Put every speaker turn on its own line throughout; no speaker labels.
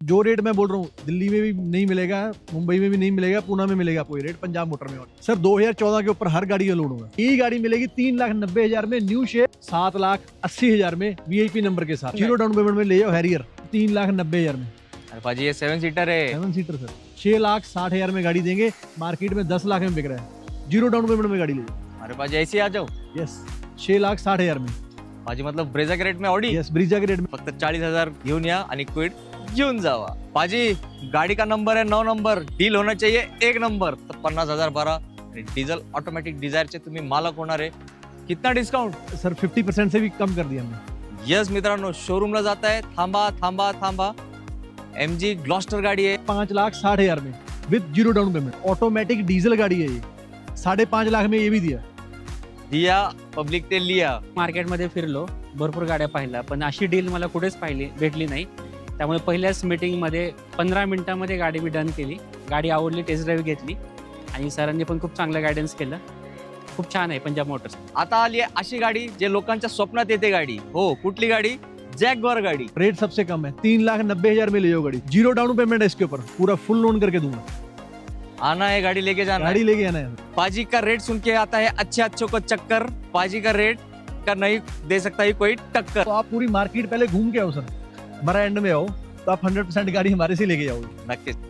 जो रेट मैं बोल रहा हूँ दिल्ली में भी नहीं मिलेगा, मुंबई में भी नहीं मिलेगा, पुणे में मिलेगा कोई रेट, पंजाब मोटर में। और सर 2014 के ऊपर हर गाड़ी का लोड होगा। ये गाड़ी मिलेगी 3,90,000 में न्यू शेप, 7,80,000 में वीआईपी नंबर के साथ, 0 डाउन पेमेंट में ले जाओ हैरियर 3,90,000 में।
अरे पाजी ये 7 सीटर है।
7 सीटर सर 6,60,000 में गाड़ी देंगे, मार्केट में 10 लाख में बिक रहा है, 0 डाउन पेमेंट में गाड़ी ले जाओ।
अरे पाजी ऐसे ही आ जाओ।
यस 6,60,000 में
पाजी मतलब ब्रेझा के रेट में ऑडी।
यस ब्रिजा के रेट में
फक्त 40,000 घेऊन या आणि क्विड घेऊन जावा। पाजी गाड़ी का नंबर है 9 नंबर, डील होना चाहिए 1 नंबर। तर 50,000 भरा आणि डीजल ऑटोमॅटिक डिझायरचे तुम्ही मालक होणार आहे। कितना डिस्काउंट?
सर 50% से भी कम कर दिया हमने।
यस मित्रांनो, शोरूमला जात आहे, थांबा थांबा थांबा। MG ग्लॉस्टर गाड़ी है
5,60,000 में विद 0 डाउन पेमेंट, ऑटोमेटिक डीजल गाड़ी है ये, 5.5 लाख में ये भी दिया।
दिया पब्लिक ते लिया।
मार्केटमध्ये फिरलो, भरपूर गाड्या पाहिल्या, पण अशी डील मला कुठेच भेटली नाही। त्यामुळे पहिल्याच मीटिंगमध्ये 15 मिनिटांमध्ये गाडी मी डन केली। गाडी आवडली, टेस्ट ड्राईव्ह घेतली आणि सरांनी पण खूप चांगलं गायडन्स केलं। खूप छान आहे पंजाब मोटर्स।
आता आली आहे अशी गाडी जे लोकांच्या स्वप्नात येते गाडी। हो, कुठली गाडी? जॅग्वार गाड़ी।
रेट सबसे कम है, 3,90,000 में ले जाओ गाड़ी, 0 डाउन पेमेंट है इसके ऊपर, पूरा फुल लोन करके दूंगा।
आना है गाड़ी लेके जाना
गाड़ी
है।
लेके आना है।
पाजी का रेट सुन के आता है अच्छे अच्छों को चक्कर। पाजी का रेट का नहीं दे सकता ही कोई टक्कर।
तो आप पूरी मार्केट पहले घूम के आओ सर, हमारा एंड में आओ तो आप 100% गाड़ी हमारे से लेके जाओगे।
नक्कीच।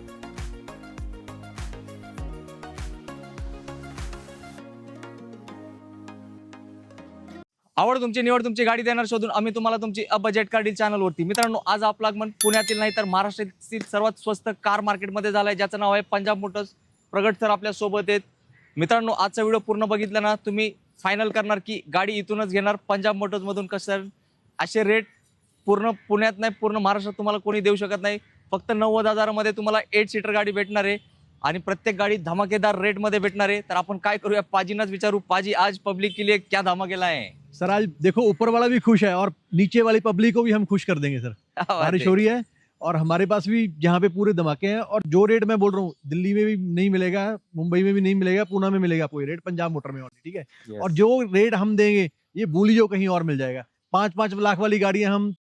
आवड तुमची, निवड तुमची, गाडी देणार शोधून आम्ही तुम्हाला तुमची बजेट कार डील चॅनल वरती। मित्रांनो, आज आपलं आगमन पुण्यातील नाही तर महाराष्ट्रातील सर्वात स्वस्त कार मार्केटमध्ये झालंय, ज्याचं नाव आहे पंजाब मोटर्स। प्रगट सर आपल्या सोबत आहेत। मित्रांनो, आजचा व्हिडिओ पूर्ण बघितला ना तुम्ही फायनल करणार की गाडी इथूनच घेणार पंजाब मोटर्स मधून। कसं असे रेट पूर्ण पुण्यात नाही, पूर्ण महाराष्ट्रात तुम्हाला कोणी देऊ शकत नाही। फक्त 90,000 मध्ये तुम्हाला 8 सीटर गाडी भेटणार आहे आणि प्रत्येक गाडी धमाकेदार रेट मध्ये भेटणार आहे। तर आपण काय करूया, पाजीनाच विचारू, पाजी आज पब्लिक के लिए क्या धमाकेला है?
सर आज देखो ऊपर वाला भी खुश है और नीचे वाली पब्लिक को भी हम खुश कर देंगे सर। बारिश हो रही है और हमारे पास भी यहाँ पे पूरे धमाके हैं। और जो रेट मैं बोल रहा हूँ दिल्ली में भी नहीं मिलेगा, मुंबई में भी नहीं मिलेगा, पुणे में मिलेगा कोई रेट, पंजाब मोटर में। और ठीक है
Yes.
और जो रेट हम देंगे ये भूल जाओ, कहीं और मिल जाएगा। 5-5 लाख वाली गाड़ियां हम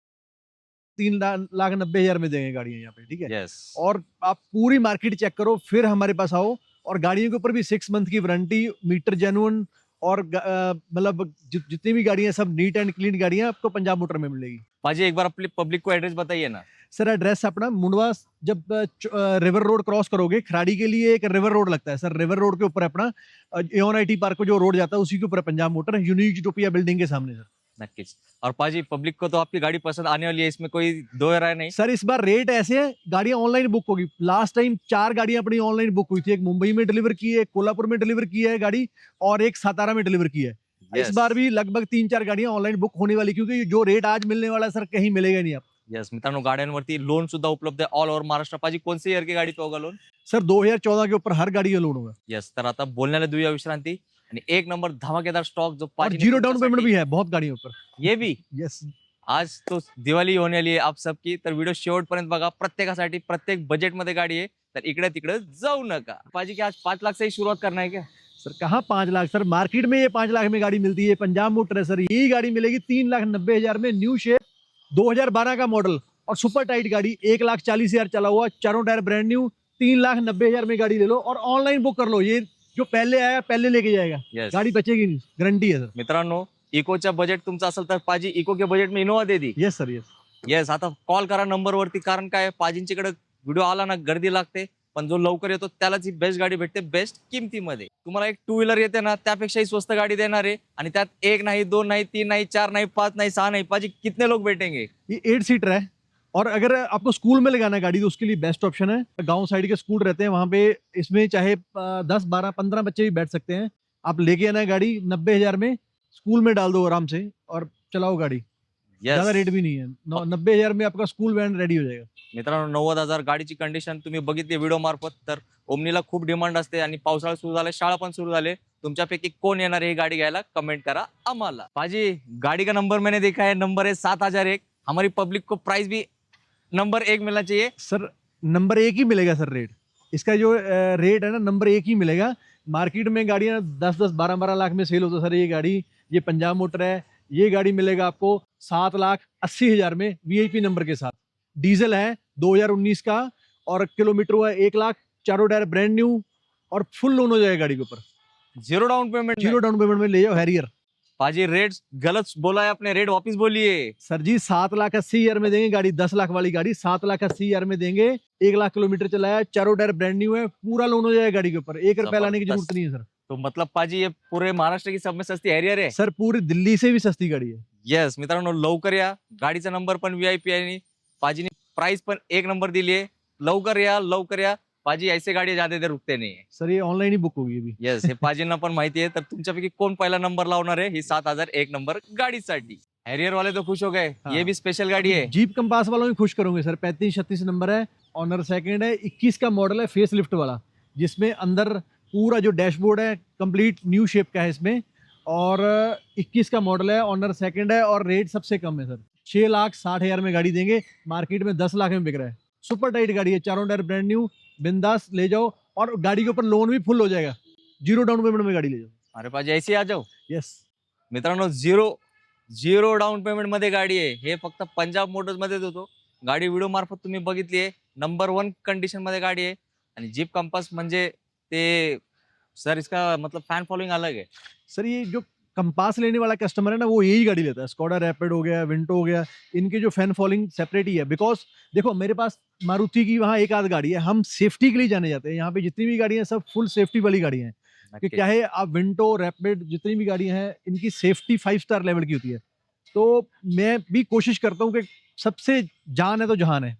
3,90,000 में देंगे गाड़ियां यहाँ पे, ठीक है।
यस।
और आप पूरी मार्केट चेक करो फिर हमारे पास आओ। और गाड़ियों के ऊपर भी 6 मंथ की वारंटी, मीटर जेन्युइन, और मतलब जितनी भी गाड़ियां सब नीट एंड क्लीन गाड़ियां आपको पंजाब मोटर में मिलेगी।
पाजी एक बार अपनी पब्लिक को एड्रेस बताइए ना।
सर एड्रेस अपना मुंडवा, जब रिवर रोड क्रॉस करोगे खराड़ी के लिए एक रिवर रोड लगता है सर, रिवर रोड के ऊपर अपना एओन IT पार्क को जो रोड जाता है उसी के ऊपर Punjab motor, unique utopia building के सामने सर।
नक्कीच। और पाजी पब्लिक को तो आपकी गाड़ी पसंद आने वाली है, इसमें कोई दो राय नहीं।
सर इस बार रेट ऐसे है, गाड़ियां ऑनलाइन बुक होगी। लास्ट टाइम 4 गाड़ियां अपनी ऑनलाइन बुक हुई थी, एक मुंबई में डिलीवर की है, एक कोल्हापुर में डिलीवर की है गाड़ी, और एक सातारा में डिलीवर की है।
Yes.
इस बार भी लगभग 3-4 गाड़ियां ऑनलाइन बुक होने वाली, क्योंकि जो रेट आज मिलने वाला है सर कहीं मिलेगा नहीं आप।
यस मित्रांनो, गाड्यांवरती लोन सुद्धा उपलब्ध आहे ऑल ओव्हर महाराष्ट्र। पाजी कोणत्या ईयर की गाडी तो होगा लोन?
सर 2014 के ऊपर हर गाड़ी का लोड होगा।
यस। तर आता बोलण्याला देऊया विश्रांती आणि 1 नंबर धमाकेदार स्टॉक जो
और
पाजी
0 डाउन पेमेंट भी है बहुत गाड़ियों पर।
ये भी
यस
आज तो दिवाळी होने वाली आहे आप सबकी। तर व्हिडिओ शेवटपर्यंत बघा, प्रत्येकासाठी प्रत्येक बजेट मध्ये गाडी आहे, तर इकडे तिकडे जाऊ नका। पाजी की आज 5 लाख से ही शुरुआत करना है क्या?
सर कहाँ 5 लाख सर, मार्केट में ये 5 लाख में गाड़ी मिलती है, पंजाब मोटर है सर। यही गाड़ी मिलेगी 3,90,000 में, न्यू शेप, 2012 का मॉडल और सुपर टाइट गाड़ी, 1,40,000 चला हुआ, चारों टायर ब्रांड न्यू, 3,90,000 में गाड़ी ले लो और ऑनलाइन बुक कर लो। ये जो पहले आएगा पहले लेके जाएगा।
Yes.
गाड़ी बचेगी नहीं, गारंटी है सर।
मित्रांनो, इकोचा बजेट तुमचा असेल तर पाजी इको के बजेट में इनोवा दे दी।
Yes sir yes.
येस। आता कॉल करा नंबर वरती, कारण काय पाजींच्याकडे व्हिडिओ आला ना गर्दी लागते, पण जो लवकर येतो त्यालाच ही बेस्ट गाडी भेटते बेस्ट किमतीमध्ये। तुम्हाला एक 2 व्हीलर येते ना त्यापेक्षाही स्वस्त गाडी देणार आहे, आणि त्यात 1 नाही 2 नाही 3 नाही 4 नाही 5 नहीं 6 नहीं। पाजी कितने लोग बैठेंगे?
ये 8 सीटर है, और अगर आपको स्कूल में लगाना है गाड़ी तो उसके लिए बेस्ट ऑप्शन है। गांव साइड के स्कूल रहते हैं वहां पे, इसमें चाहे 10, 12, 15 बच्चे भी बैठ सकते हैं। आप लेके आना है गाड़ी 90,000 में, स्कूल में डाल दो आराम से और चलाओ गाड़ी। ज्यादा रेट भी नहीं है, 90,000 में आपका स्कूल वैन रेडी हो जाएगा।
मित्रांनो, 90,000 गाडीची कंडिशन तुम्ही बघितली व्हिडिओ मार्फत। तर ओमनीला खूप डिमांड असते आणि पावसाळा सुरू झाले, शाळा पण सुरू झाले। तुमच्यापैकी कोण येणार आहे ही गाडी घ्यायला, कमेंट करा आम्हाला। पाजी गाड़ी का नंबर मैंने देखा है, नंबर है 7001। हमारी पब्लिक को प्राइस भी नंबर 1 मिलना चाहिए।
सर नंबर 1 ही मिलेगा सर रेट, इसका जो रेट है ना नंबर 1 ही मिलेगा। मार्केट में गाड़ियां 10-10, 12-12 लाख में सेल होता है सर। ये गाड़ी, ये पंजाब मोटर है, ये गाड़ी मिलेगा आपको 7,80,000 में वीआईपी नंबर के साथ, डीजल है 2019 का, और किलोमीटर हुआ 1 लाख, चारों टायर ब्रांड न्यू, और फुल लोन हो जाएगा गाड़ी के ऊपर।
Ziro down payment
Ziro down payment में ले जाओ हैरियर।
पाजी रेट गलत बोला है आपने, रेट वापस बोलिए।
सर जी 7,80,000 में देंगे गाड़ी, 10 लाख वाली गाड़ी 7,80,000 में देंगे। 1 लाख किलोमीटर चलाया, चारों टायर ब्रांड न्यू है, पूरा लोन हो जाएगा गाड़ी के ऊपर, 1 रुपया लाने की जरूरत नहीं है सर।
तो मतलब पाजी ये पूरे महाराष्ट्र की सब में सस्ती हॅरियर आहे।
सर पूरी दिल्ली से भी सस्ती गाड़ी है।
येस मित्रांनो, लवकर या, गाडीचा नंबर पण VIP आहे आणि पाजीने प्राइस पण 1 नंबर दिली आहे। लवकर या, लवकर या, पाजी ऐसे गाडी ज्यादा देर रुकते नहीं है।
सर ये ऑनलाइन ही बुक होगी अभी।
येस हे पाजींना पण माहिती आहे। तर तुमच्यापैकी कोण पहिला नंबर लावणार आहे ही 7001 नंबर गाडीसाठी? हॅरियर वाले तो खुश हो गए,
हाँ।
ये भी स्पेशल गाड़ी है।
जीप कंपास वालों में खुश करूंगे सर। 3536 नंबर है, ऑनर सेकंड है, 21 का मॉडल है, फेस लिफ्ट वाला, जिसमें अंदर पूरा जो डैशबोर्ड है कंप्लीट न्यू शेप का है इसमें, और 21 का मॉडल है, ऑनर सेकंड है, और रेट सबसे कम है सर। 6,60,000 में गाड़ी देंगे, मार्केट में 10 लाख में बिक रहा है। सुपर टाइट गाड़ी है, चारों टायर ब्रांड न्यू, बिंदास ले जाओ, और गाड़ी के ऊपर लोन भी फुल हो जाएगा। जीरो डाउन पेमेंट में गाड़ी ले जाओ।
अरे पाजी ऐसे आ जाओ।
यस
मित्रांनो, झिरो डाऊन पेमेंट मध्ये गाडी आहे, हे फक्त पंजाब मोटर्स मध्ये देतो। गाडी व्हिडिओ मार्फत तुम्ही बघितली आहे, नंबर 1 कंडिशन मध्ये गाडी आहे। आणि जीप कंपास म्हणजे ते सर इसका मतलब फैन फॉलोइंग अलग है।
सर, ये जो कंपास लेने वाला कस्टमर है ना, वो यही गाड़ी लेता है। स्कोडा रैपिड हो गया, विंटो हो गया, इनके जो फैन फॉलोइंग सेपरेट ही है। बिकॉज देखो मेरे पास मारुति की वहाँ एक आध गाड़ी है, हम सेफ्टी के लिए जाने जाते हैं। यहाँ पे जितनी भी गाड़ियां सब फुल सेफ्टी वाली गाड़ियां हैं। कि क्या है, आप विंटो रैपिड जितनी भी गाड़ियां हैं, इनकी सेफ्टी 5 स्टार लेवल की होती है। तो मैं भी कोशिश करता हूँ कि सबसे जान है तो जहान है।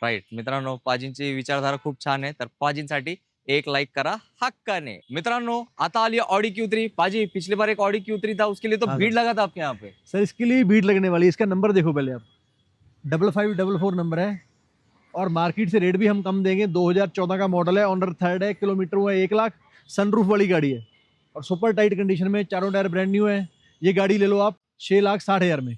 राईट मित्रांनो, पाजींची विचारधारा खूप छान आहे, तर पाजींसाठी एक लाइक करा हक्काने। मित्रांनो, आता आली ऑडी Q3। पाजी पिछली बार एक ऑडी Q3 था, उसके लिए तो
हाँ
भीड़ लगा था आपके यहाँ पे।
सर इसके लिए भीड़ लगने वाली है। इसका नंबर देखो पहले आप, 5544 नंबर है, और मार्केट से रेट भी हम कम देंगे। 2014 का मॉडल है, ऑनर थर्ड है, किलोमीटर हुआ 1 लाख, सनरूफ वाली गाड़ी है, और सुपर टाइट कंडीशन में, चारों टायर ब्रांड न्यू है। ये गाड़ी ले लो आप 6,60,000 में।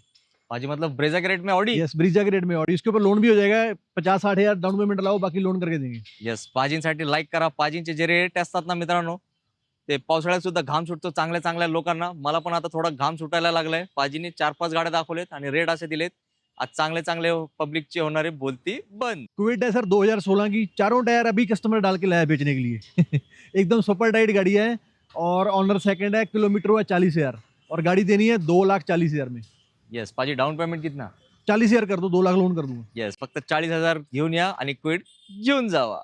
पाजी मतलब ब्रेजा के रेट में ऑडी।
यस, ब्रीजा के रेट में। और इसके ऊपर लोन भी हो जाएगा, 50-60,000 डाउन पेमेंट लाओ, बाकी लोन करके देंगे।
येस, पाजींसाठी लाईक करा। पाजींचे जे रेट असतात ना मित्रांनो, ते पावसाळ्यात सुद्धा घाम सुटतो चांगल्या चांगल्या लोकांना। मला पण आता थोडा घाम सुटायला लागलाय। पाजीने 4-5 गाड्या दाखवलेत आणि रेट असे दिलेत, आज चांगले चांगले पब्लिकचे होणारे बोलती बंद।
क्विड है सर 2016 की, चारों टायर अभी कस्टमर डाल के लाया बेचने के लिए। एकदम सुपर टाइट गाड़ी है, और ऑनर सेकंड है, किलोमीटर हुआ 40,000, और गाड़ी देनी है 2,40,000 में।
येस पाजी, डाउन पेमेंट कितना?
40,000 कर दो, 2 लाख लोन कर दूंगा।
येस, फक्त 40,000 घेऊन या आणि क्विड घेऊन जावा।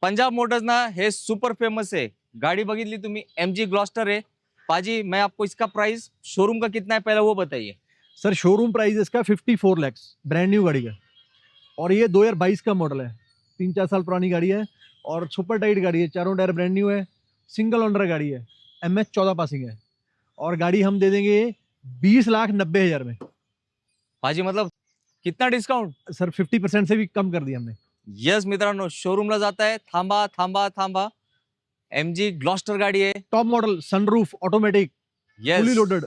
पंजाब मोटर्स ना हे सुपर फेमस है। गाड़ी बघितली तुम्ही, MG ग्लॉस्टर है। पाजी मैं आपको इसका प्राइस शोरूम का कितना है पहले वो बताइए।
सर शोरूम प्राइस इसका 54 लाख, ब्रांड न्यू गाड़ी का, और ये 2022 का मॉडल है, 3-4 साल पुरानी गाड़ी है, और सुपर टाइट गाड़ी है, चारों टायर ब्रांड न्यू है, सिंगल ओनर गाड़ी है, MS 14 पासिंग है, और गाड़ी हम दे देंगे 20,90,000 में।
पाजी मतलब कितना डिस्काउंट?
सर 50% से भी कम कर दिया हमने।
यस मित्रांनो, शोरूमला जात आहे, थांबा थांबा थांबा। MG ग्लॉस्टर गाडी आहे,
टॉप मॉडल, सनरूफ, ऑटोमेटिक, फुली
येस।
लोडेड।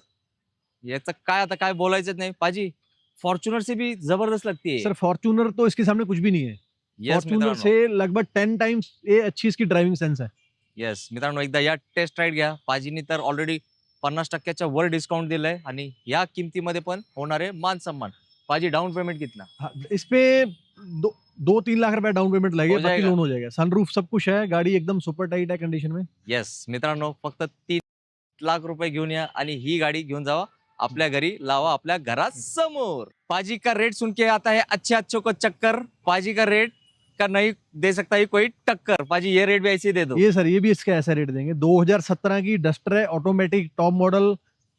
याचं काय आता काय बोलायचं नाही पाजी, फॉर्च्यूनर से भी जबरदस्त लगती है।
सर फॉर्च्यूनर तो इसके सामने कुछ भी नहीं है।
यस
फॉर्च्यूनर
मित्रांनो,
से लगभग 10 टाइम्स ये अच्छी इसकी ड्राइविंग सेंस है।
यस मित्रांनो, एकदा या टेस्ट राईड घ्या। पाजीनी तर ऑलरेडी 50% वर डिस्काउंट दिलंय, आणि या किमतीमध्ये पण होणार आहे मान सम्मान। पाजी डाउन पेमेंट कितना?
हाँ, इस पे 2-3 लाख रुपए डाउन पेमेंट लगेगा,
हो
बाकी
जाएगा।
लोन हो जाएगा। सनरूफ सब कुछ है, गाड़ी एकदम सुपर टाइट है कंडीशन में।
यस मित्रांनो, फक्त 3 लाख रुपए घेऊन या आणि ही गाडी घेऊन जावा, आपल्या घरी लावा, आपल्या घरासमोर। पाजी का रेट सुन के आता है अच्छे अच्छों को चक्कर। पाजी का रेट का नहीं दे सकता ही कोई टक्कर। पाजी ये रेट भी ऐसे ही दे दो।
ये सर, ये भी इसका ऐसा रेट देंगे। 2017 की डस्टर है, ऑटोमेटिक, टॉप मॉडल,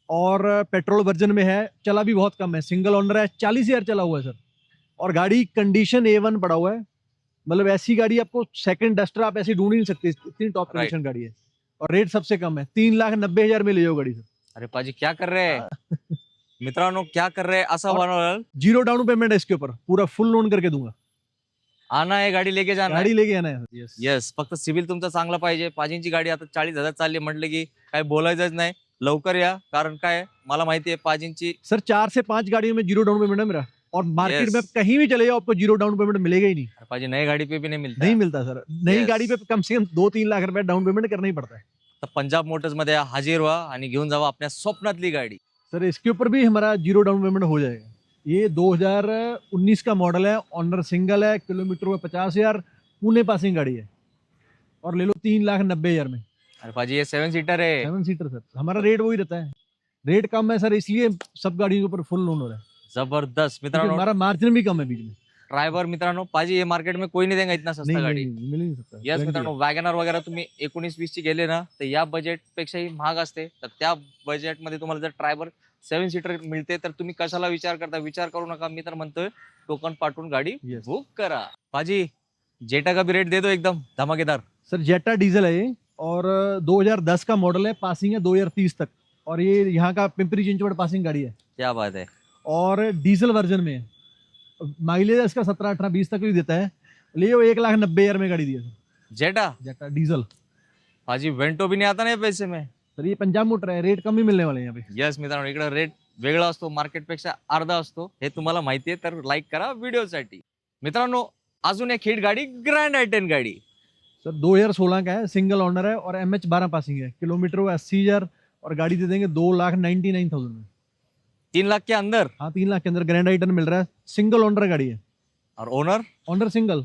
और पेट्रोल वर्जन में है, चला भी बहुत कम है, सिंगल ओनर है, 40,000 चला हुआ है सर, और गाड़ी कंडीशन A1 पड़ा हुआ है। मतलब ऐसी गाड़ी आपको सेकंड डस्टर आप ऐसी ढूंढ ही नहीं सकते, इतनी टॉप
Right.
कंडीशन गाड़ी है, और रेट सबसे कम है, 3,90,000 में ले जाओ गाड़ी सर।
अरे पाजी क्या कर रहे हैं मित्रांनो, क्या कर रहे हैं? असं बनवलं,
जीरो डाउन पेमेंट है इसके ऊपर, पूरा फुल लोन करके दूंगा।
आना है गाडी लेके जाना है।
गाड़ी लेके आना है। यस
येस, फक्त सिबिल तुमचा चांगला पाहिजे। पाजींची गाडी आता 40,000 चालली म्हटलं की काय बोलायचंच नाही। लवकर या, कारण काय आहे, मला माहिती आहे पाजींची।
सर 4 से 5 गाड़ियों में जीरो डाउन पेमेंट है मेरा, और मार्केट
Yes.
में आप कहीं भी चले जाओ आपको जीरो डाउन पेमेंट मिलेगा ही नहीं।
पाजी नई गाडी पे भी नहीं मिलता।
नहीं मिलता सर, नई
Yes.
गाड़ी पे कम से कम 2-3 लाख रुपए डाउन पेमेंट करना ही पड़ता है।
तर पंजाब मोटर्स मध्ये हाजीर व्हा आणि घेऊन जावा आपल्या स्वप्नातली गाडी।
सर इसके ऊपर भी हमारा जीरो डाउन पेमेंट हो जाएगा। ये 2019 का मॉडल है, ऑनर सिंगल है, किलोमीटर में 50,000, पुणे पासिंग गाड़ी है और ले लो 3,90,000 में।
अरे पाजी ये 7 सीटर है।
7 सीटर सर, हमारा रेट वही रहता है, रेट कम है सर, इसलिए सब गाड़ियों के ऊपर फुल लोन हो रहा है,
जबरदस्त
क्योंकि
मित्रांनो,
हमारा मार्जिन भी कम है बीच में।
ड्रायव्हर मित्रांनो, पाजी ये मार्केट में कोई नहीं देगा इतना सस्ता गाडी।
मिल ही नहीं सकता।
यस
Guarantee
मित्रांनो, वॅगनर वगैरे तुम्ही 19-20 ची गेले ना तर या बजेट पेक्षाही महाग असते, तर त्या बजेटमध्ये तुम्हाला जर ड्रायव्हर 7 सीटर मिळते तर तुम्ही कशाला विचार करता, विचार करू नका। मी तर म्हणतोय टोकन पाठवून गाडी
Yes.
बुक करा। पाजी जेटा का भी रेट दे दो एकदम धमाकेदार।
सर जेटा डीजल है ये और 2010 का मॉडल है, पासिंग है 2030 तक, और ये यहाँ का पिंपरी चिंचवड पासिंग गाड़ी है
क्या बात है।
और डीजल वर्जन में है, माइलेज इसका 17, 18, 20 तक भी देता है। ले वो 1,90,000 में गाड़ी दी है सर,
जेटा
जेटा डीजल।
पाजी वेंटो भी नहीं आता ना या पैसे में।
सर ये पंजाब मोटर है, रेट कम ही मिलने वाले हैं यहाँ पे।
यस मित्रांनो, इकडे रेट वेगळा असतो, मार्केटपेक्षा अर्धा असतो, हे तुम्हाला माहिती आहे, तर लाईक करा व्हिडिओसाठी। मित्रांनो अजून एक हिट गाडी, ग्रँड i10 गाडी।
सर 2016 का है, सिंगल ओनर है और MH12 पासिंग है, किलोमीटर वो 80,000 और गाड़ी दे देंगे 2,99,000 में।
3 लाख के अंदर
हाँ 3 लाख के अंदर ग्रैंड i10 मिल रहा है, सिंगल ओनर गाड़ी है,
और ओनर
ओनर सिंगल।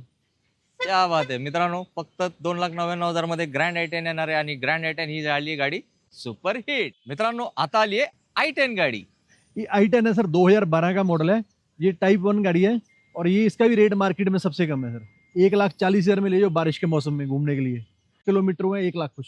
क्या बात आहे मित्रांनो, फक्त 2,99,000 मध्ये ग्रँड i10 येणार आहे आणि ग्रँड i10 ही झाली गाडी सुपर हिट। मित्रांनो आता आली आहे i10 गाडी।
ये i10 है सर, 2012 का मॉडल है, ये टाइप 1 गाड़ी है और ये इसका भी रेट मार्केट में सबसे कम है सर, 1,40,000 में ले जाओ बारिश के मौसम में घूमने के लिए, किलोमीटर में 1 लाख कुछ।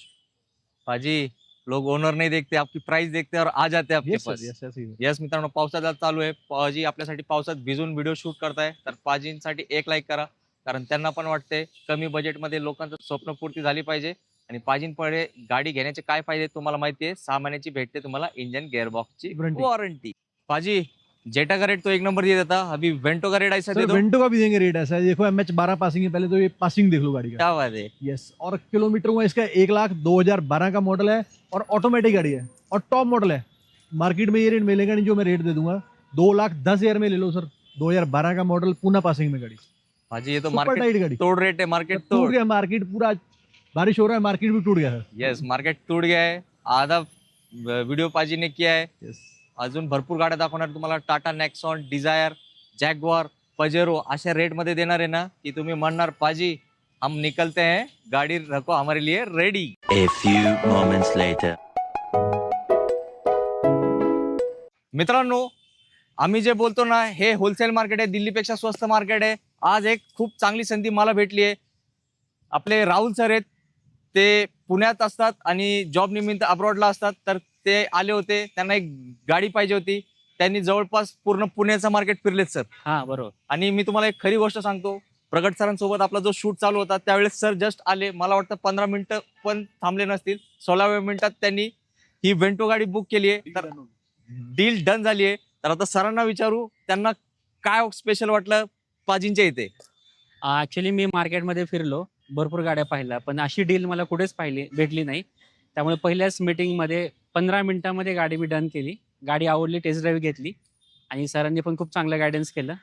पाजी लोग ओनर नहीं देखते, आपकी प्राइस देखते और आ जाते आपके
यस
पास।
सर, यस ऐसे ही है।
यस मित्रांनो, पावसाळा चालू आहे, पाजी आपल्यासाठी पावसात भिजून व्हिडिओ शूट करताय, तर पाजींसाठी एक लाईक करा, कारण त्यांना पण वाटते कमी बजेटमध्ये लोकांचं स्वप्न पूर्ती झाली पाहिजे। आणि पाजींकडे गाडी घेण्याचे काय फायदे तुम्हाला माहिती आहे, 6 महिन्याची भेटते तुम्हाला इंजन गियरबॉक्सची
Warranty.
वॉरंटी। पाजी जेटा का रेट तो एक नंबर दिया देता, अभी वेंटो का रेट ऐसा दे
सर
दो।
वेंटो का भी देंगे रेट ऐसा है, देखो MH12 पासिंग है, पहले तो ये पासिंग देख लो गाड़ी का।
क्या बात है।
यस, और किलोमीटर में इसका 1 लाख, 2012 का मॉडल है और ऑटोमेटिक गाड़ी है और टॉप मॉडल है, मार्केट में ये रेट मिलेगा नहीं जो मैं रेट दे दूंगा, 2,10,000 में ले लो सर, 2012 का मॉडल, पूना पासिंग में गाड़ी,
पाजी ये तो
सुपर
मार्केट
टाइट गाड़ी,
तोड़ रेट है, मार्केट
टूट
तोड़।
गया मार्केट पूरा, बारिश हो रहा है मार्केट भी टूट गया सर।
यस मार्केट टूट गया है, आधा व्हिडिओ पाजीने किया है।
यस
अजून भरपूर गाड्या दाखवणार तुम्हाला, Tata Nexon, Dzire, Jaguar, Pajero अशा रेट मध्ये देणार आहे ना की तुम्ही म्हणणार पाजी हम निकलते हैं, गाड़ी रखो हमारे लिए ready.
A few moments later.
मित्रांनो आम्ही जे बोलतो ना हे होलसेल मार्केट आहे, दिल्लीपेक्षा स्वस्त मार्केट आहे। आज एक खूप चांगली संधी मला भेटली आहे। आपले राहुल सर आहेत, ते पुण्यात असतात आणि जॉब निमित्त अब्रॉडला असतात, तर ते आले होते, त्यांना एक गाडी पाहिजे होती, त्यांनी जवळपास पूर्ण पुण्याचं मार्केट फिरलेत सर।
हा बरोबर.
आणि मी तुम्हाला एक खरी गोष्ट सांगतो, प्रगट सरांसोबत आपला जो शूट चालू होता त्यावेळेस सर जस्ट आले, मला वाटतं 15 मिनिटं पण थांबले नसतील, 16व्या मिनिटात त्यांनी ही वेंटो गाडी बुक केली आहे, तर डील डन झाली आहे। तर आता सरांना विचारू त्यांना काय स्पेशल वाटलं पाजींच्या इथे।
ऍक्च्युली मी मार्केटमध्ये फिरलो, भरपूर गाड्या पाहिल्या, पण अशी डील मला कुठेच भेटली नाही। त्यामुळे पहिल्याच मीटिंगमध्ये 15 मिनिटांमध्ये गाडी मी डन केली, गाडी आवडली, टेस्ट ड्राईव्ह घेतली आणि सरांनी पण खूप चांगलं गायडन्स केलं।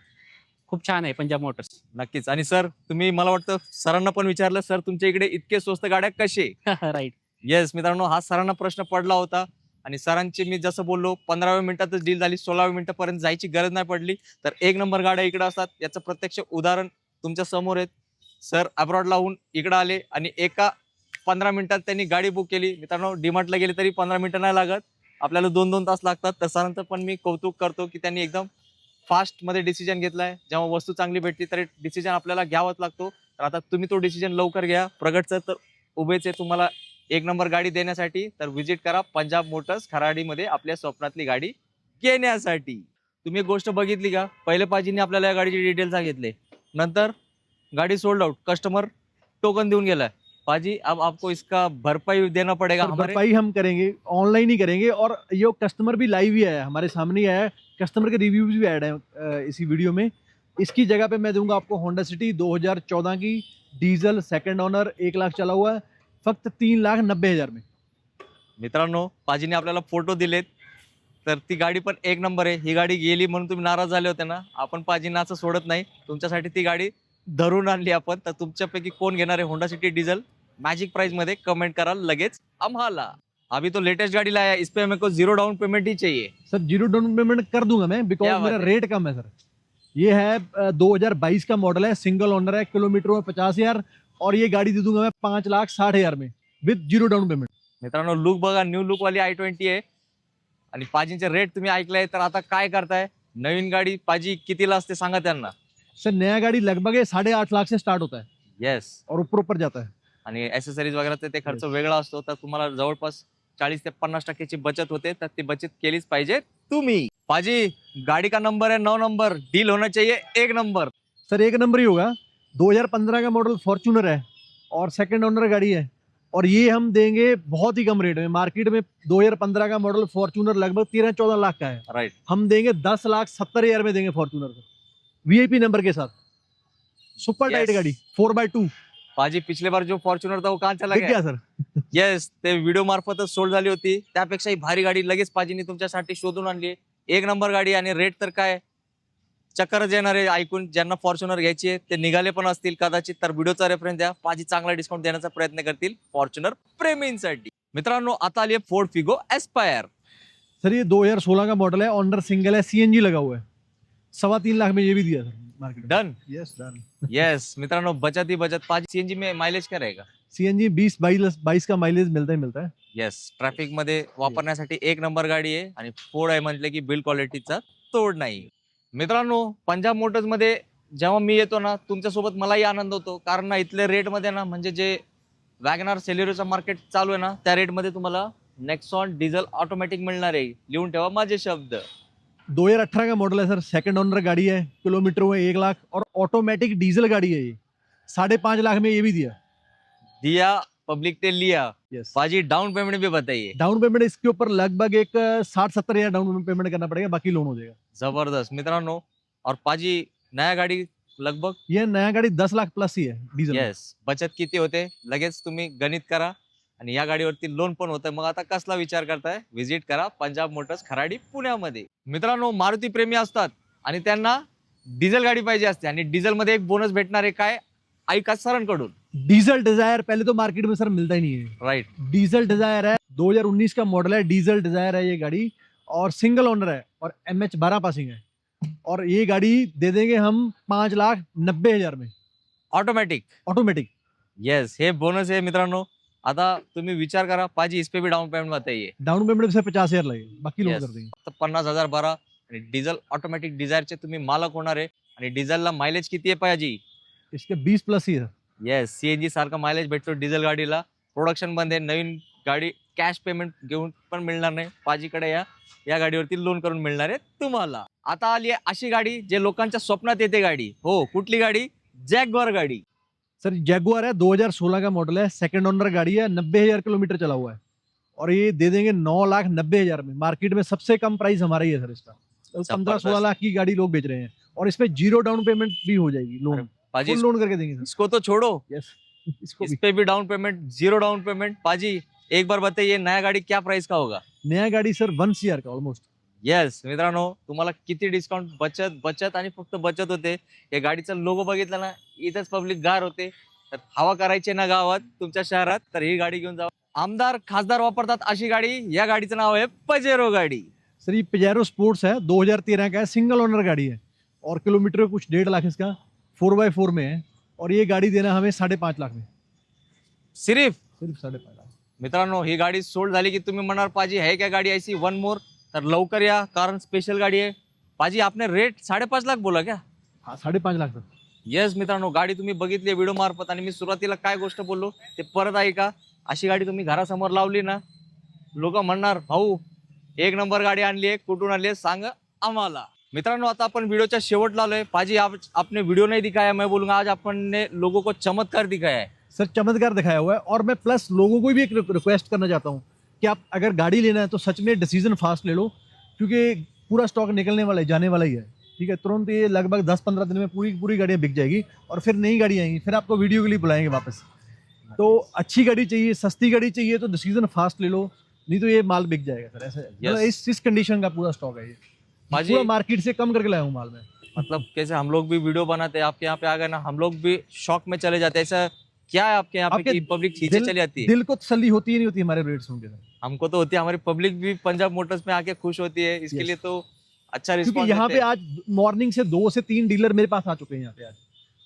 खूप छान आहे पंजाब मोटर्स।
नक्कीच। आणि सर तुम्ही मला वाटतं सरांना पण विचारलं, सर तुमच्या इकडे इतके स्वस्त गाड्या कसे।
राईट।
येस मित्रांनो, हा सरांना प्रश्न पडला होता आणि सरांची मी जसं बोललो 15व्या मिनिटातच डील झाली, 16व्या मिनिटापर्यंत जायची गरज नाही पडली। तर एक नंबर गाड्या इकडे असतात, याचं प्रत्यक्ष उदाहरण तुमच्या समोर आहेत। सर अब्रॉडला होऊन इकडे आले आणि एका 15 मिनिटात त्यांनी गाडी बुक केली। मित्रांनो डीमार्टला गेले तरी 15 मिनिटं नाही लागत, आपल्याला 2-2 तास लागतात। तर सरांचं पण मी कौतुक करतो की त्यांनी एकदम फास्ट मध्ये डिसिजन घेतलाय। जेव्हा वस्तू चांगली भेटली तर डिसिजन आपल्याला घ्यावाच लागतो। तर आता तुम्ही तो डिसिजन लवकर घ्या। प्रगट सर तर उभेच आहे तुम्हाला एक नंबर गाडी देण्यासाठी, तर व्हिजिट करा पंजाब मोटर्स खराडीमध्ये आपल्या स्वप्नातली गाडी घेण्यासाठी। तुम्ही एक गोष्ट बघितली का, पहिले पाजीने आपल्याला या गाडीचे डिटेल्स सांगितले, नंतर गाड़ी सोल्ड आउट, कस्टमर टोकन देऊन गेला। पाजी अब आपको इसका भरपाई देना पड़ेगा।
सर,
हमारे
भरपाई हम करेंगे, ऑनलाइन ही करेंगे, और ये कस्टमर भी लाइव ही आया, हमारे सामने ही आया, कस्टमर के रिव्यूज भी ऐड है इसी वीडियो में। इसकी जगह पे मैं दूंगा आपको होंडा सिटी 2014 की डीजल, सेकंड ओनर, 1 लाख चला हुआ है, फक्त 3,90,000 में।
मित्रांनो पाजीने आपल्याला फोटो दिलेत, तर ती गाडी पण एक नंबर आहे। ही गाडी गेली म्हणून तुम्ही नाराज झाले होते ना, आपण पाजींना असं सोडत नाही, तुमच्यासाठी ती गाडी धरून आणली आपण। तर तुमच्यापैकी कोण घेणार आहे Honda city diesel, magic price मध्ये कमेंट करा लगेच आम्हाला। अभी तो लेटेस्ट गाड़ी लाया है, इस पे मेरे को 0 डाउन पेमेंट ही चाहिए।
सर जीरो डाउन पेमेंट कर दूंगा मैं,
क्या
बिकॉज
बात
मेरा
है?
रेट कम है सर। ये है 2022 का मॉडल है, सिंगल ओनर है, किलोमीटर में 50,000, और ये गाड़ी दे दूंगा मैं 5,60,000 में विद जीरो डाउन पेमेंट।
मित्रांनो लुक बघा, न्यू लुक वाली i20 आहे आणि पाजींचे रेट तुम्ही ऐकले तर आता काय करताय? नवीन गाडी पाजी कितीला असते सांगा त्यांना।
सर नया गाड़ी लगभग 8.5 लाख से स्टार्ट होता है
येस,
और ऊपर जाता है।
आणि ऍसेसरीज वगैरे ते खर्च वेगळा असतो, तर तुम्हाला जवळपास 40 ते 50% ची बचत होते, तर ती बचत केलीच पाहिजे तुम्ही। पाजी गाड़ी का नंबर है 9 नंबर, डील होना चाहिए 1 नंबर।
सर एक नंबर ही होगा। 2015 का मॉडल फॉर्च्यूनर है और सेकंड ओनर गाड़ी है, और ये हम देंगे बहुत ही कम रेट में। मार्केट में 2015 का मॉडल फॉर्च्यूनर लगभग 13-14 लाख का है,
राइट,
हम देंगे 10,70,000 में देंगे फॉर्च्यूनर को, वीआईपी नंबर के साथ, सुपर टाइट
Yes.
गाड़ी 4x2।
पाजी पिछले बार जो फॉर्च्यूनर था वो कहाँ चला
दिख
गया?
गया सर।
येस, ते व्हिडिओ मार्फतच सोल्ड झाली होती, त्यापेक्षाही भारी गाडी लगेच पाजीने तुमच्यासाठी शोधून आणली। 1 नंबर गाडी आणि रेट तर काय चक्करच येणार आहे ऐकून। ज्यांना फॉर्च्यूनर घ्यायची आहे ते निघाले पण असतील कदाचित, तर व्हिडिओचा रेफरन्स द्या, पाजी चांगला डिस्काउंट देण्याचा प्रयत्न करतील फॉर्च्यूनर प्रेमींसाठी। मित्रांनो आता आली आहे फोर्ड फिगो एस्पायर।
सर ये 2016 का मॉडल है, ऑनर सिंगल है, सीएनजी लगा हुआ है, 3.25 लाख में ये भी दिया सर मार्केट में।
Done,
yes done.
येस मित्रांनो बचत ही बचत। पाजी सीएनजी में माइलेज क्या रहेगा?
सीएनजी 20-22 का माइलेज मिलता है।
येस, ट्रॅफिक मध्ये वापरण्यासाठी 1 नंबर गाडी आहे आणि फोर्ड आहे म्हटलं की बिल्ड क्वालिटीचा तोड नाही। मित्रांनो पंजाब मोटर्स मध्ये जेव्हा मी येतो ना, तुमच्यासोबत मलाही आनंद होतो, कारण ना इथले रेट मध्ये ना, म्हणजे जे वॅगनार सेलेरियोचा मार्केट चालू आहे ना, त्या रेट मध्ये तुम्हाला नेक्सॉन डिझेल ऑटोमॅटिक मिळणार आहे। लिहून ठेवा माझे शब्द।
2018 का मॉडल है सर, सेकंड ओनर गाड़ी है, किलोमीटर हुए 1 लाख, और ऑटोमेटिक डीजल गाड़ी है ये, 5.5 लाख में ये भी दिया।
दिया पब्लिक ने लिया।
यस।
पाजी डाउन पेमेंट भी बताइए।
डाउन पेमेंट इसके ऊपर लगभग एक 60-70 हजार डाउन पेमेंट करना पड़ेगा, बाकी लोन हो जाएगा।
जबरदस्त मित्रांनो, और पाजी नया गाडी लगभग
ये नया गाड़ी 10 लाख प्लस ही है डीजल में।
येस, बचत किती होते लगेच तुम्ही गणित करा, आणि या गाडीवरती लोन पण होतं। मग आता कसला विचार करताय? व्हिजिट करा पंजाब मोटर्स खराडी पुण्यामध्ये। मित्रांनो मारुती प्रेमी असतात आणि त्यांना डिझेल गाडी पाहिजे असते, आणि डिझेल मध्ये एक बोनस भेटणार आहे, काय ऐका सरांकडून।
डीजल डिजायर पहले तो मार्केट में सर मिलता ही नहीं है।
राइट,
डीजल डिजायर है, 2019 का मॉडल है, डीजल डिजायर है ये गाड़ी, और सिंगल ओनर है, और MH12 पासिंग है, और ये गाड़ी दे देंगे हम 5,90,000 में
ऑटोमॅटिक।
ऑटोमेटिक।
येस, हे बोनस आहे मित्रांनो। आता तुम्ही विचार करा, पाजी इस पे भी डाउन पेमेंट बताइए।
डाउन पेमेंट से 50,000 लगेगा, बाकी लोन
Yes.
कर देंगे।
तर 50,000 भरा आणि डिझेल ऑटोमॅटिक डिझायरचे तुम्ही मालक होणार आहे। आणि डिझेलला मायलेज किती आहे पाजी?
इसके 20 प्लस ही है।
येस, सीएनजी सारखा मायलेज भेटतो डिझेल गाडीला। प्रोडक्शन बंद आहे, नवीन गाडी कॅश पेमेंट घेऊन पण मिळणार नाही, पाजीकडे या गाडीवरती लोन करून मिळणार आहे तुम्हाला। आता आली आहे अशी गाडी जे लोकांच्या स्वप्नात येते गाडी। हो, कुठली गाडी? जॅग्वार गाडी।
सर जैगुआर है, 2016 का मॉडल है, सेकंड ओनर गाड़ी है, 90,000 किलोमीटर चला हुआ है, और ये दे देंगे 9,90,000 में। मार्केट में सबसे कम प्राइस हमारा ही है सर इसका, तो 15-16 लाख की गाड़ी लोग बेच रहे हैं, और इसमें जीरो डाउन पेमेंट भी हो जाएगी, लोन
पाजी
फुल लोन करके देंगे सर।
इसको तो छोड़ो,
यस, इसको
इस
भी।
पे भी डाउन पेमेंट, 0 डाउन पेमेंट। पाजी एक बार बताइए नया गाड़ी क्या प्राइस का होगा?
नया गाड़ी सर 1 CR का ऑलमोस्ट।
येस मित्रांनो, तुम्हाला किती डिस्काउंट, बचत बचत आणि फक्त बचत होते। या गाडीचा लोगो बघितला ना, इथेच पब्लिक गार होते। तर हवा करायची ना गावात तुमच्या शहरात, तर ही गाडी घेऊन जावा। आमदार खासदार वापरतात अशी गाडी, या गाडीचं नाव आहे पजेरो गाडी।
सर ये पजेरो स्पोर्ट्स है, 2013 का है, सिंगल ओनर गाड़ी है, और किलोमीटर कुछ 1.5 लाख इसका, 4x4 में है, और ये गाड़ी देना हमें 5.5 लाख में,
सिर्फ
5.5 लाख।
मित्रांनो ही गाडी सोल्ड झाली की तुम्ही म्हणाल पाजी है क्या गाडी ऐसी वन मोर, तर लवकर या, कारण स्पेशल गाडी आहे। पाजी आपने रेट 5.5 लाख बोला क्या?
हाँ 5.5 लाख सर।
येस मित्रांनो, गाडी तुम्ही बघितली व्हिडिओ मार्फत, आणि मी सुरुवातीला काय गोष्ट बोललो ते परत ऐका। अशी गाडी तुम्ही घरासमोर लावली ना, लोक म्हणणार भाऊ 1 नंबर गाडी आणली आहे, कुठून आणली आहे सांगा आम्हाला। मित्रांनो आता अपन वीडियो शेवटला आलोय। पाजी आपने वीडियो नहीं दिखाया, मैं बोलूंगा आज अपन ने लोगों को चमत्कार दिखाया है।
सर चमत्कार दिखाया हुआ है, और मैं प्लस लोगों को भी एक रिक्वेस्ट करना चाहता हूँ कि आप अगर गाड़ी लेना है तो सच में डिसीजन फास्ट ले लो, क्योंकि पूरा स्टॉक निकलने वाला है, जाने वाला ही है। ठीक है, तुरंत ये लगभग 10-15 दिन में पूरी गाड़ियाँ बिक जाएगी, और फिर नई गाड़ी आएंगी, फिर आपको वीडियो के लिए बुलाएंगे वापस। तो अच्छी गाड़ी चाहिए, सस्ती गाड़ी चाहिए तो डिसीजन फास्ट ले लो, नहीं तो ये माल बिक जाएगा सर। ऐसा मतलब इस कंडीशन का पूरा स्टॉक है ये, पूरा मार्केट से कम करके लाया हूँ माल में।
मतलब कैसे हम लोग भी वीडियो बनाते हैं, आपके यहाँ पे आ गए ना, हम लोग भी शॉक में चले जाते हैं। ऐसा क्या है आपके यहाँ पे कि पब्लिक खींचे चली जाती है?
दिल को तसल्ली होती ही नहीं होती हमारे रेट सुन के सर।
हमको तो होती है, हमारी पब्लिक भी पंजाब मोटर्स में आके खुश होती है, इसके
Yes.
लिए तो अच्छा
क्योंकि
रिस्पॉन्स
यहाँ पे आज मॉर्निंग से 2 से 3 डीलर मेरे पास आ चुके हैं यहाँ पे आज।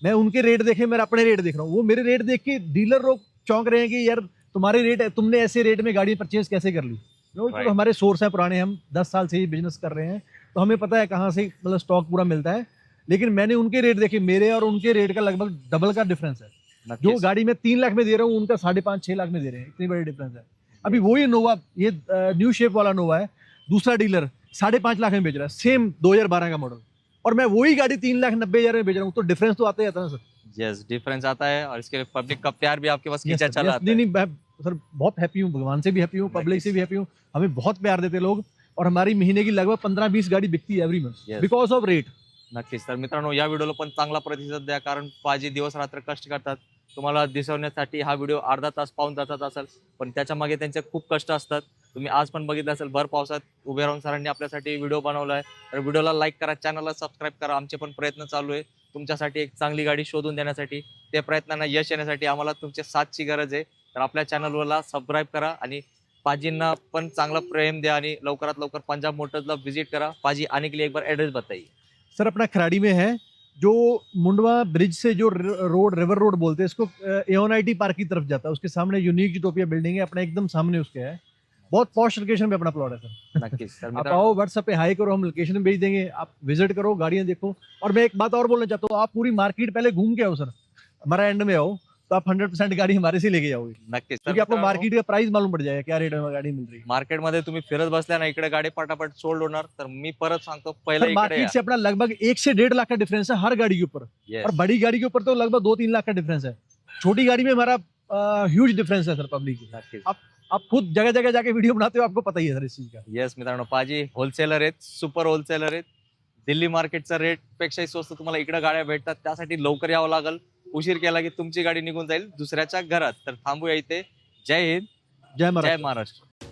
मैं उनके रेट देखे, मैं अपने रेट देख रहा हूँ, वो मेरे रेट देख के डीलर लोग चौंक रहे हैं कि यार तुम्हारे रेट, तुमने ऐसे रेट में गाड़ी परचेज कैसे कर ली। तो
Right.
हमारे सोर्स हैं पुराने, हम 10 साल से ही बिजनेस कर रहे हैं, तो हमें पता है कहाँ से मतलब स्टॉक पूरा मिलता है। लेकिन मैंने उनके रेट देखे, मेरे और उनके रेट का लगभग डबल का डिफरेंस है। जो
नक्कीच.
गाड़ी में 3 लाख में दे रहा हूँ, उनका 5.5-6 लाख में दे रहे हैं, इतनी बड़ी डिफरेंस है। अभी वही नोवा, ये न्यू शेप वाला नोवा है, दूसरा डीलर 5.5 लाख में बेच रहा है, सेम 2012 का मॉडल, और मैं वही गाड़ी 3,90,000 में बेच रहा हूँ, तो डिफरेंस तो आता ही आता है ना सर।
यस, डिफरेंस आता है और इसके लिए पब्लिक का प्यार भी आपके पास
Yes,
खींचा
sir,
चला
yes,
आता
नहीं
है.
नहीं, मैं सर बहुत हैप्पी हूँ, भगवान से भी हैप्पी हूँ, पब्लिक से भी हैप्पी हूँ। हमें बहुत प्यार देते लोग, और हमारी महीने की लगभग 15-20 गाड़ी बिकती है every month
Yes.
Because of rate.
नक्कीच. तर मित्रांनो, या व्हिडिओला पण चांगला प्रतिसाद द्या, कारण पाजी दिवस रात्र कष्ट करतात. तुम्हाला दिसवण्यासाठी हा व्हिडिओ अर्धा तास पाऊण तासाचा असेल, पण त्याच्या मागे त्यांचे खूप कष्ट असतात. तुम्ही आज पण बघितलं असेल, भर पावसात उभे राहून सरांनी आपल्यासाठी व्हिडिओ बनवला आहे. तर व्हिडिओला लाईक करा, चॅनलला सबस्क्राईब करा. आमचे पण प्रयत्न चालू आहे तुमच्यासाठी एक चांगली गाडी शोधून देण्यासाठी. त्या प्रयत्नांना यश येण्यासाठी आम्हाला तुमच्या साथची गरज आहे. तर आपल्या चॅनलला सबस्क्राईब करा आणि पाजींना पण चांगला प्रेम द्या आणि लवकरात लवकर पंजाब मोटर्सला व्हिजिट करा. पाजी आने के लिए एक बार एड्रेस बताइए.
सर अपना खराड़ी में है, जो मुंडवा ब्रिज से जो रोड, रिवर रोड बोलते हैं इसको, एओनआईटी पार्क की तरफ जाता है, उसके सामने यूनिक यूटोपिया बिल्डिंग है अपना, एकदम सामने उसके है। बहुत पॉश लोकेशन पे अपना प्लॉट है सर।
नक्कीच. तर
आप
मित्रांनो,
आओ, व्हाट्सएप पे हाई करो, हम लोकेशन भेज देंगे, आप विजिट करो, गाड़ियां देखो। और मैं एक बात और बोलना चाहता हूँ, आप पूरी मार्केट पहले घूम के आओ सर, हमारा एंड में आओ, तो आप 100% गाड़ी हमारे से लेके जाओगे,
नक्कीच. तर
क्योंकि आपको
मित्रांनो,
मार्केट का प्राइस मालूम पड़ जाएगा, क्या रेट में गाड़ी मिल रही है।
मार्केटमध्ये तुम्ही फिरत बसल्या ना, इकडे गाडी पटापट सोल्ड होणार. तर मी परत सांगतो, पहिले
सर
इकडे
मार्केट से अपना लगभग 1 से 1.5 लाख का डिफरेंस है हर गाड़ी के ऊपर,
Yes.
और बड़ी गाड़ी के ऊपर तो लगभग 2-3 लाख का डिफरेंस है। छोटी गाड़ी में हमारा ह्यूज डिफरेंस है सर पब्लिक की।
नक्कीच.
आप खुद जगह जगह जाके वीडियो बनाते हो, आपको पता ही है सर इस चीज का।
येस मित्रांनो, पाजी होलसेलर आहेत, सुपर होलसेलर आहेत. दिल्ली मार्केटचा रेट पेक्षाही स्वस्त तुम्हाला इकडे गाड्या भेटतात. त्यासाठी लवकर यावं लागेल. उशीर केला की तुमची गाडी निघून जाईल दुसऱ्याच्या घरात. तर थांबूया इथे. जय हिंद,
जय
जय
महाराष्ट्र।
महाराष्ट्र.